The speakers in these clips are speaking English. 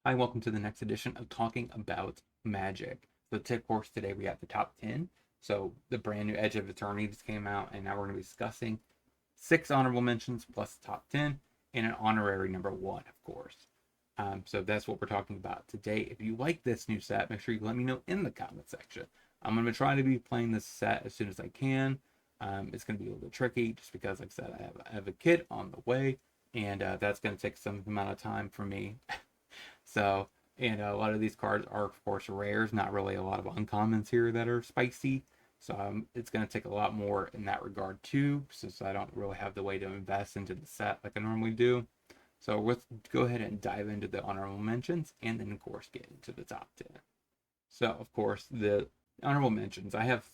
Hi, welcome to the next edition of Talking About Magic. So, tip course today we have the top 10. So, the brand new Edge of Eternities came out, and now we're going to be discussing 6 honorable mentions plus top 10 and an honorary number 1, of course. So, that's what we're talking about today. If you like this new set, make sure you let me know in the comment section. I'm going to try to be playing this set as soon as I can. It's going to be a little bit tricky just because, like I said, I have a kid on the way, and that's going to take some amount of time for me. So, and a lot of these cards are, of course, rares, not really a lot of uncommons here that are spicy. So, it's going to take a lot more in that regard, too, since I don't really have the way to invest into the set like I normally do. So, let's go ahead and dive into the honorable mentions and then, of course, get into the top 10. So, of course, the honorable mentions I have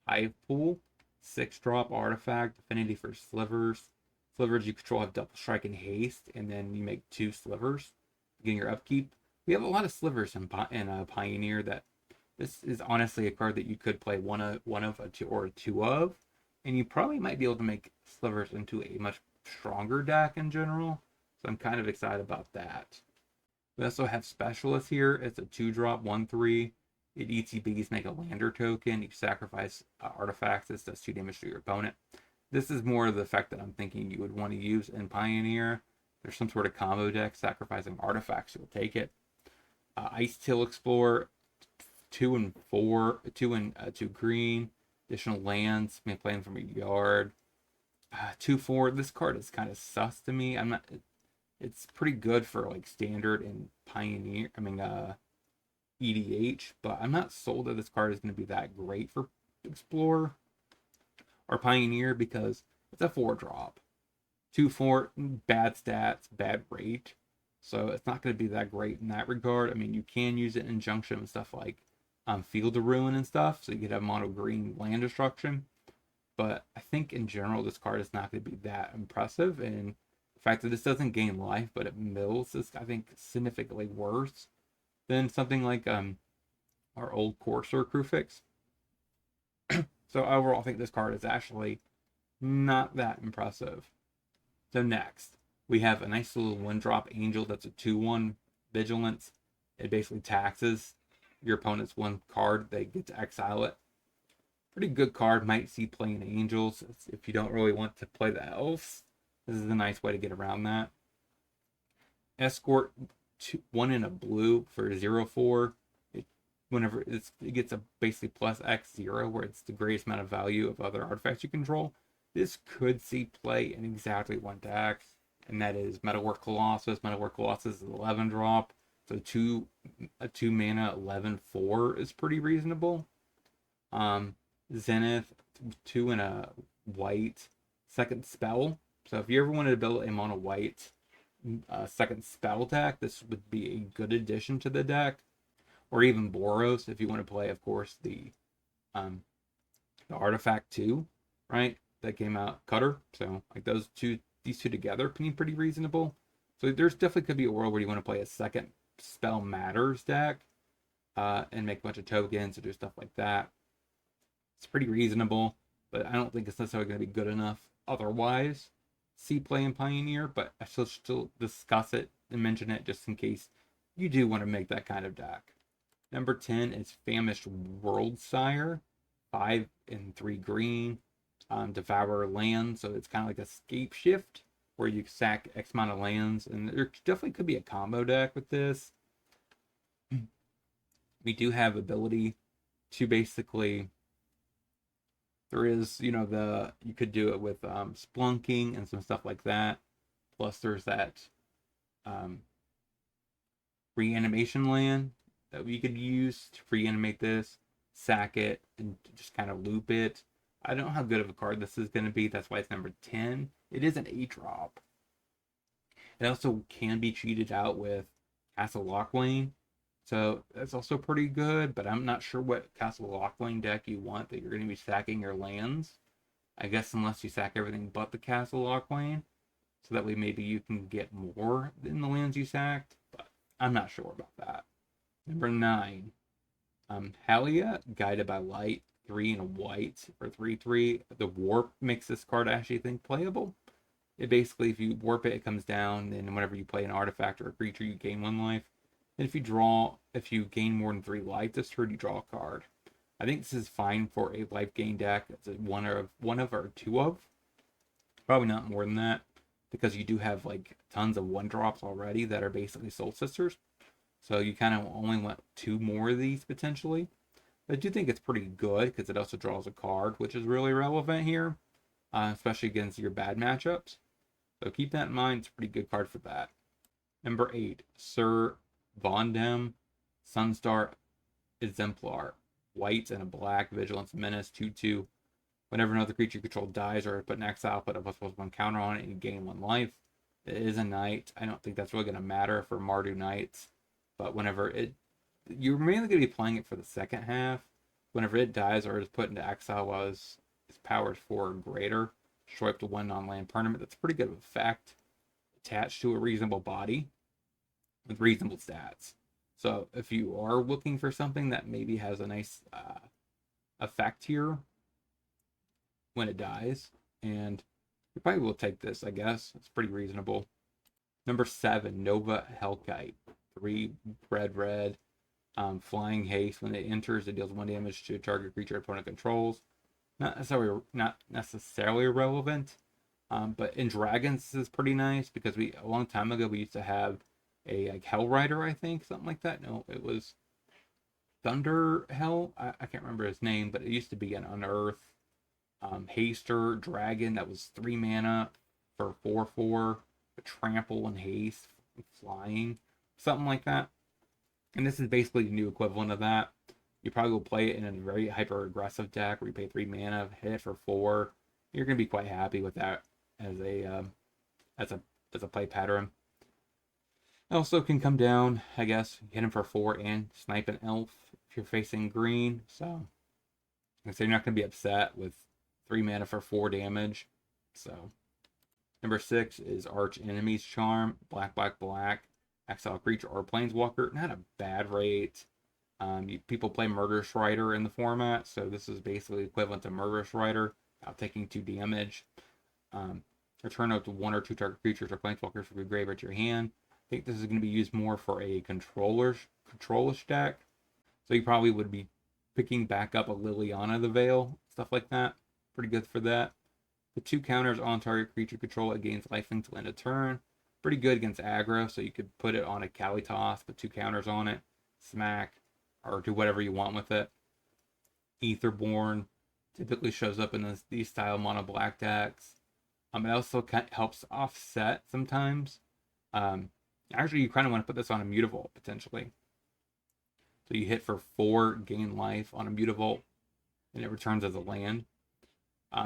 Hive Pool, 6 drop artifact, affinity for slivers. Slivers you control have double strike and haste, and then you make 2 slivers, getting your upkeep. We have a lot of slivers in Pioneer. That this is honestly a card that you could play one of a two or a two of, and you probably might be able to make slivers into a much stronger deck in general. So I'm kind of excited about that. We also have Specialist here. It's a 2 drop, 1/3. It ETBs, make a lander token. You sacrifice artifacts. This does 2 damage to your opponent. This is more of the effect that I'm thinking you would want to use in Pioneer. There's some sort of combo deck, sacrificing artifacts, you'll take it. Ice Till Explorer, 2 and 4, 2 green. Additional lands, may play them from your yard. 2/4. This card is kind of sus to me. I'm not. It's pretty good for like standard and Pioneer. EDH, but I'm not sold that this card is going to be that great for Explorer or Pioneer because it's a 4 drop. 2/4, bad stats, bad rate. So it's not going to be that great in that regard. I mean, you can use it in junction with stuff like Field of Ruin and stuff, so you could have mono green land destruction. But I think in general, this card is not going to be that impressive. And the fact that this doesn't gain life, but it mills is, I think, significantly worse than something like our old Corsair Crucifix. So overall, I think this card is actually not that impressive. So next, we have a nice little 1 drop Angel that's a 2/1 Vigilance. It basically taxes your opponent's 1 card. They get to exile it. Pretty good card. Might see playing Angels if you don't really want to play the Elves. This is a nice way to get around that. Escort, 1 in a blue for 0/4. Whenever it gets a basically plus X0, where it's the greatest amount of value of other artifacts you control. This could see play in exactly one deck, and that is Metalwork Colossus. Metalwork Colossus is 11 drop, so a 2 mana 11/4 is pretty reasonable. Zenith, 2 and a white, second spell. So if you ever wanted to build a mono white second spell deck, this would be a good addition to the deck. Or even Boros if you want to play, of course, the artifact 2, right? That came out Cutter. So like these two together can be pretty reasonable. So there's definitely could be a world where you want to play a second spell matters deck and make a bunch of tokens or do stuff like that. It's pretty reasonable, but I don't think it's necessarily going to be good enough otherwise. See play in Pioneer, but I still discuss it and mention it just in case you do want to make that kind of deck. Number 10 is Famished Worldsire, 5 and 3 green, Devour Land. So it's kind of like a scape shift where you sack X amount of lands, and there definitely could be a combo deck with this. We do have ability to basically. There is, you could do it with splunking and some stuff like that. Plus, there's that um, reanimation land that we could use to reanimate this, sack it, and just kind of loop it. I don't know how good of a card this is going to be. That's why it's number 10. It is an 8 drop. It also can be cheated out with Castle Lockwayne. So that's also pretty good, but I'm not sure what Castle Lockwayne deck you want that you're going to be sacking your lands. I guess unless you sack everything but the Castle Lockwayne. So that way maybe you can get more than the lands you sacked, but I'm not sure about that. Number 9, Halia, Guided by Light, 3 and a white for 3/3. The warp makes this card actually think playable. It basically, if you warp it, it comes down. Then whenever you play an artifact or a creature, you gain 1 life. And if you gain more than 3 life this turn, you draw a card. I think this is fine for a life gain deck. It's one of or two of. Probably not more than that, because you do have like tons of 1-drops already that are basically Soul Sisters. So you kind of only want 2 more of these potentially. But I do think it's pretty good because it also draws a card, which is really relevant here, especially against your bad matchups. So keep that in mind. It's a pretty good card for that. Number 8, Sir Vondem Sunstar Exemplar. White and a black, Vigilance Menace, 2/2. Whenever another creature you control dies or put an exile, put a +1 counter on it and you gain 1 life. It is a knight. I don't think that's really going to matter for Mardu Knights. But whenever you're mainly going to be playing it for the second half. Whenever it dies or is put into exile while its power is 4 or greater, destroy up to 1 non-land permanent. That's a pretty good effect attached to a reasonable body with reasonable stats. So if you are looking for something that maybe has a nice effect here when it dies, and you probably will take this, I guess. It's pretty reasonable. Number 7, Nova Hellkite. 3 red. Flying haste. When it enters, it deals 1 damage to a target creature opponent controls. Not necessarily relevant, but in Dragons this is pretty nice because a long time ago we used to have a like Hell Rider, I think, something like that. No, it was Thunder Hell. I can't remember his name, but it used to be an Unearth Haster Dragon that was 3 mana for 4/4, trample and haste, flying, something like that. And this is basically the new equivalent of that. You probably will play it in a very hyper aggressive deck where you pay 3 mana, hit for 4. You're gonna be quite happy with that as a play pattern. It also can come down, I guess, hit him for 4 and snipe an elf if you're facing green. So you're not gonna be upset with 3 mana for 4 damage. So number 6 is Arch Enemy's Charm. Black. Exile creature or planeswalker. Not a bad rate. People play Murderous Rider in the format, so this is basically equivalent to Murderous Rider without taking 2 damage. Return up to 1 or 2 target creatures or planeswalkers from your graveyard to your hand. I think this is going to be used more for a controllish deck. So you probably would be picking back up a Liliana the Veil, stuff like that. Pretty good for that. The 2 counters on target creature control, it gains life until end of turn. Pretty good against aggro, so you could put it on a Kalitas, put 2 counters on it, smack, or do whatever you want with it. Aetherborn typically shows up in these style mono black decks. It also helps offset sometimes. Actually, you kind of want to put this on a Mutavault potentially. So you hit for 4, gain life on a Mutavault, and it returns as a land.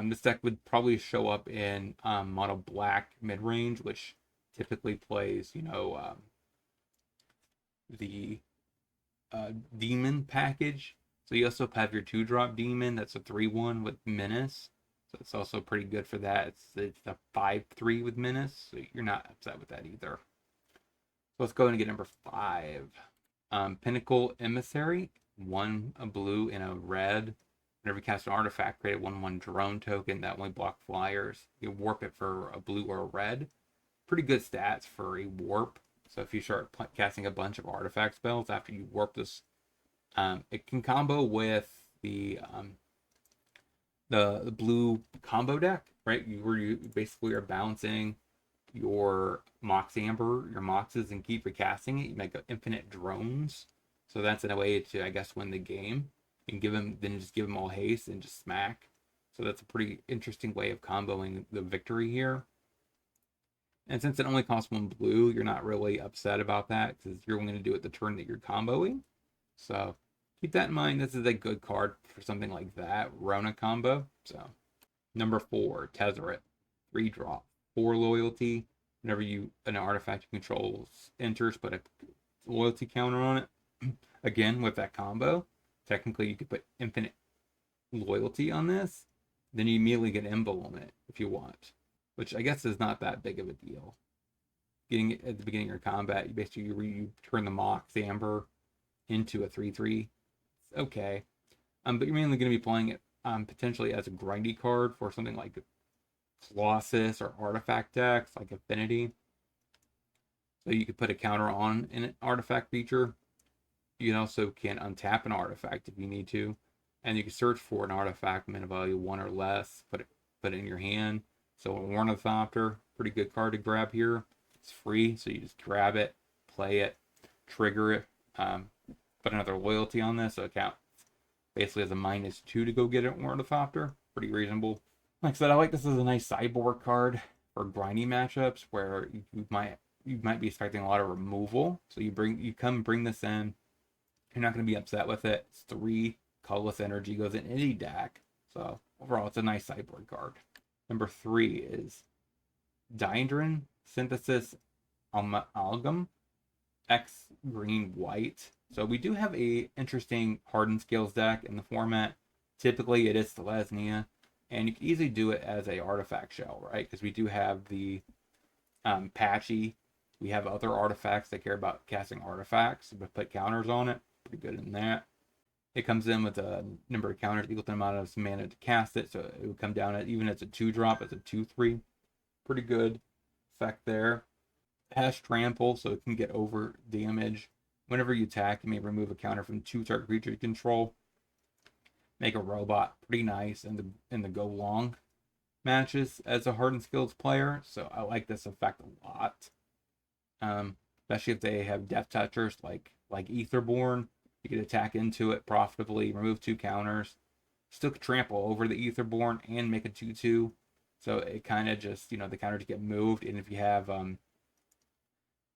This deck would probably show up in mono black mid range, which typically plays, the demon package. So you also have your 2-drop demon. That's a 3/1 with menace. So it's also pretty good for that. It's a 5/3 with menace. So you're not upset with that either. So let's go ahead and get number 5. Pinnacle Emissary. 1 a blue and a red. Whenever you cast an artifact, create a 1/1 drone token that only block flyers. You warp it for a blue or a red. Pretty good stats for a warp. So if you start casting a bunch of artifact spells after you warp this, it can combo with the blue combo deck, right? You basically are balancing your Mox Amber, your Moxes, and keep recasting it. You make infinite drones. So that's in a way to, I guess, win the game. You can just give them all haste and just smack. So that's a pretty interesting way of comboing the victory here. And since it only costs 1 blue, you're not really upset about that because you're only going to do it the turn that you're comboing. So keep that in mind. This is a good card for something like that, Rona combo. So number 4, Tezzeret. 3-drop, 4 loyalty. Whenever an artifact you control enters, put a loyalty counter on it. Again, with that combo, technically you could put infinite loyalty on this. Then you immediately get emblem it if you want, which I guess is not that big of a deal. Getting it at the beginning of your combat, you basically you turn the Mox Amber into a 3/3. It's okay. But you're mainly going to be playing it potentially as a grindy card for something like Colossus or artifact decks like Affinity. So you could put a counter on an artifact feature. You also can untap an artifact if you need to. And you can search for an artifact mana value 1 or less, put it in your hand. So a Ornithopter, pretty good card to grab here. It's free, so you just grab it, play it, trigger it, put another loyalty on this, so it counts basically as a -2 to go get an Ornithopter. Pretty reasonable. Like I said, I like this as a nice sideboard card for grindy matchups where you might be expecting a lot of removal. So you come bring this in. You're not going to be upset with it. It's 3 colorless energy, goes in any deck. So overall, it's a nice sideboard card. Number 3 is Diandrin Synthesis Amalgam X green white. So we do have a interesting hardened scales deck in the format. Typically, it is Selesnya, and you can easily do it as a artifact shell, right? Because we do have the Patchy. We have other artifacts that care about casting artifacts, but put counters on it. Pretty good in that. It comes in with a number of counters equal to the amount of mana to cast it, so it would come down at, even as a 2-drop, as a 2/3. Pretty good effect there. It has trample, so it can get over damage. Whenever you attack, you may remove a counter from 2 target creatures you control. Make a robot. Pretty nice in the go long matches as a hardened skills player. So I like this effect a lot. Especially if they have death touchers like Etherborn. You could attack into it profitably, remove 2 counters, still trample over the Etherborn and make a 2/2. So it kind of just, the counters get moved, and if you have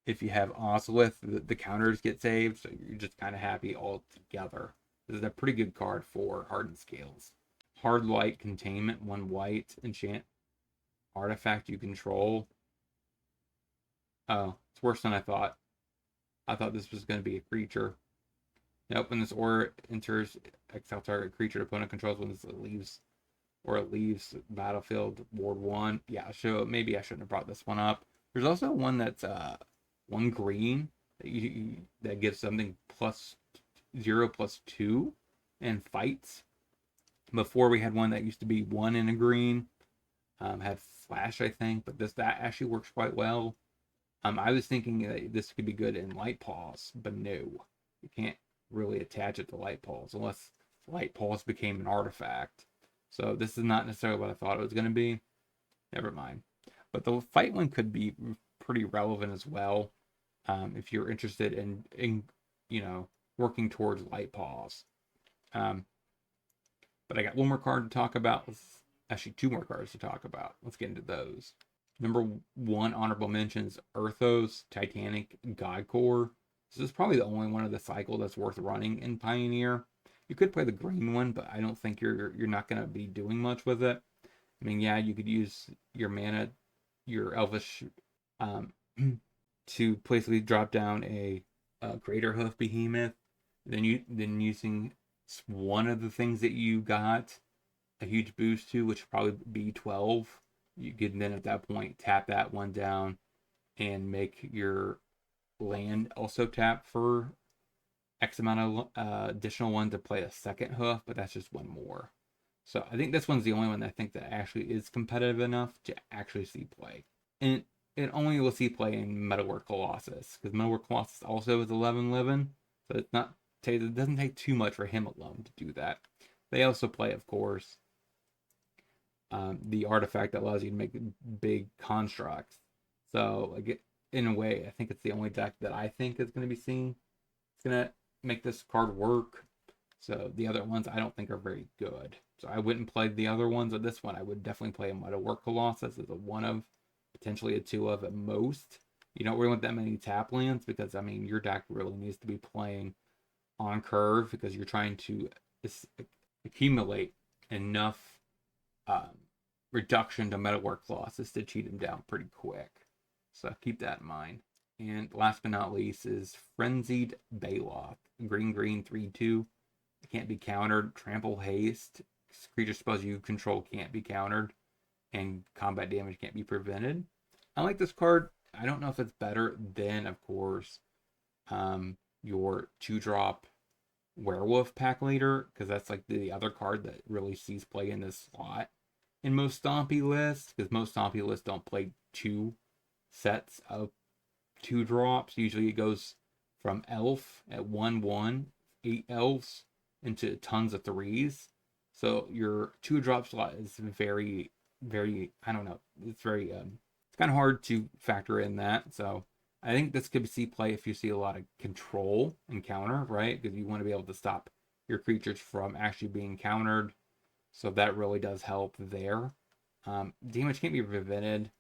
Ozolith, the counters get saved, so you're just kind of happy all together. This is a pretty good card for hardened scales. Hard Light Containment, 1 white, enchant artifact you control. Oh, it's worse than I thought. I thought this was going to be a creature. Nope, when this aura enters, exile target creature opponent controls when this leaves battlefield, ward 1. Yeah, so maybe I shouldn't have brought this one up. There's also one that's 1 green that gives something +0/+2 and fights. Before we had one that used to be 1 in a green, had flash, I think, but that actually works quite well. I was thinking that this could be good in Light Paws, but no, you can't really attach it to Light Paws unless Light Paws became an artifact. So this is not necessarily what I thought it was going to be. Never mind. But the fight one could be pretty relevant as well, if you're interested in working towards Light Paws. But I got one more card to talk about. Actually, 2 more cards to talk about. Let's get into those. Number 1 honorable mentions Earthos Titanic God Core. This is probably the only one of the cycle that's worth running in Pioneer. You could play the green one, but I don't think you're not going to be doing much with it. I mean, yeah, you could use your mana, your Elvish, to basically drop down a Greater Hoof Behemoth. Then using one of the things that you got a huge boost to, which would probably be 12. You could then at that point tap that one down and make your land also tap for X amount of additional one to play a second hoof, but that's just 1 more. So I think this one's the only one that I think that actually is competitive enough to actually see play. And it only will see play in Metalwork Colossus, because Metalwork Colossus also is 11 living, so it doesn't take too much for him alone to do that. They also play, of course, the artifact that allows you to make big constructs. So in a way, I think it's the only deck that I think is going to be seen. It's going to make this card work. So the other ones I don't think are very good. So I wouldn't play the other ones, but this one I would definitely play a Metalwork Colossus as a 1 of, potentially a 2 of at most. You don't really want that many tap lands, because I mean your deck really needs to be playing on curve, because you're trying to accumulate enough reduction to Metalwork Colossus to cheat him down pretty quick. So keep that in mind. And last but not least is Frenzied Baloth. Green 3/2. It can't be countered. Trample haste. Creature spells you control can't be countered. And combat damage can't be prevented. I like this card. I don't know if it's better than, of course, your 2-drop Werewolf Pack Leader, because that's like the other card that really sees play in this slot. in most Stompy lists, because most Stompy lists don't play 2 sets of 2 drops. Usually it goes from elf at 1/1, 8 elves into tons of 3s. So your 2 drop slot is very, very, I don't know, it's very, it's kind of hard to factor in that. So I think this could see play if you see a lot of control and counter, right? Because you want to be able to stop your creatures from actually being countered. So that really does help there. Damage can't be prevented.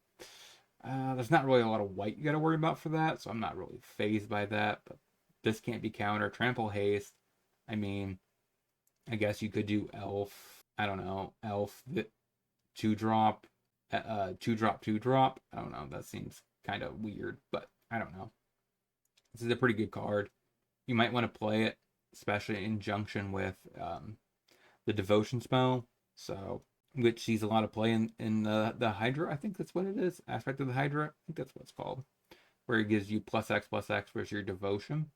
There's not really a lot of white you got to worry about for that, so I'm not really phased by that. But this can't be countered. Trample haste. I mean, I guess you could do elf. I don't know, elf that 2-drop, 2-drop, 2-drop. I don't know. That seems kind of weird, but I don't know. This is a pretty good card. You might want to play it, especially in junction with the devotion spell. So, which sees a lot of play in the Hydra. I think that's what it is. Aspect of the Hydra. I think that's what it's called. Where it gives you +X versus your devotion.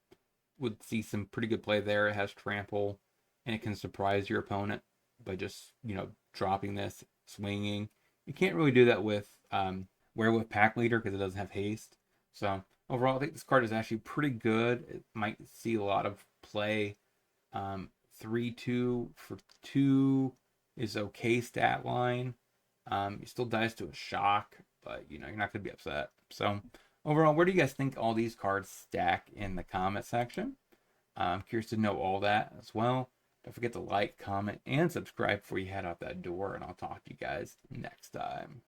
Would see some pretty good play there. It has trample, and it can surprise your opponent by just, dropping this, swinging. You can't really do that with Werewolf Pack Leader because it doesn't have haste. So overall, I think this card is actually pretty good. It might see a lot of play. 3/2 for 2 is okay stat line. He still dies to a shock, but you're not going to be upset. So overall, where do you guys think all these cards stack in the comment section? I'm curious to know all that as well. Don't forget to like, comment, and subscribe before you head out that door, and I'll talk to you guys next time.